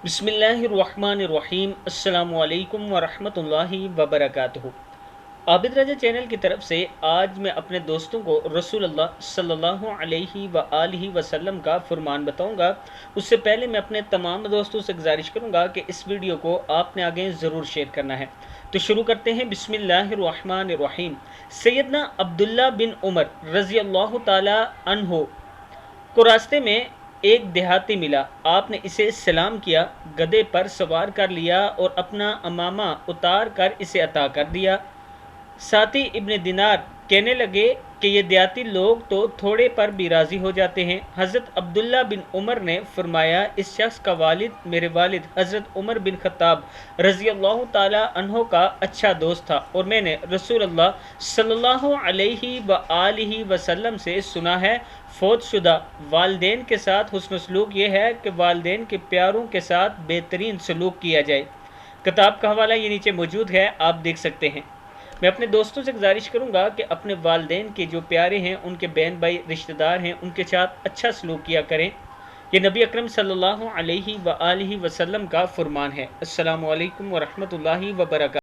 बिस्मिल्लाहिर्रहमानिर्रहीम। अस्सलामु अलैकुम वरहमतुल्लाहि वबरकातुहू। आबिद रजा चैनल की तरफ से आज मैं अपने दोस्तों को रसूलुल्लाह सल्लल्लाहु अलैहि व आलिहि वसल्लम का फरमान बताऊंगा। उससे पहले मैं अपने तमाम दोस्तों से गुजारिश करूंगा कि इस वीडियो को आपने आगे ज़रूर शेयर करना है। तो शुरू करते हैं। बिस्मिल्लाहिर्रहमानिर्रहीम। सैयदना अब्दुल्ला बिन उमर रज़ी अल्लाह ताला अन्हो को रास्ते में एक देहाती मिला। आपने इसे सलाम किया, गधे पर सवार कर लिया और अपना अमामा उतार कर इसे अता कर दिया। साथी इब्न दिनार कहने लगे कि ये देहाती लोग तो थोड़े पर भी राज़ी हो जाते हैं। हज़रत अब्दुल्ला बिन उमर ने फरमाया, इस शख्स का वालिद मेरे वालिद हज़रत उमर बिन ख़त्ताब रज़ी अल्लाह ताला अन्हो का अच्छा दोस्त था और मैंने रसूलुल्लाह सल्लल्लाहु अलैहि व आलिहि वसल्लम से सुना है, फौतशुदा वालदेन के साथ हुस्न सलूक ये है कि वालदेन के प्यारों के साथ बेहतरीन सलूक किया जाए। किताब का हवाला ये नीचे मौजूद है, आप देख सकते हैं। मैं अपने दोस्तों से गुजारिश करूंगा कि अपने वालदेन के जो प्यारे हैं, उनके बहन भाई रिश्तेदार हैं, उनके साथ अच्छा सलूक किया करें। ये नबी अकरम सल्लल्लाहु अलैहि व आलिहि वसल्लम का फरमान है। अस्सलामु अलैकुम व रहमतुल्लाहि व बरकातहू।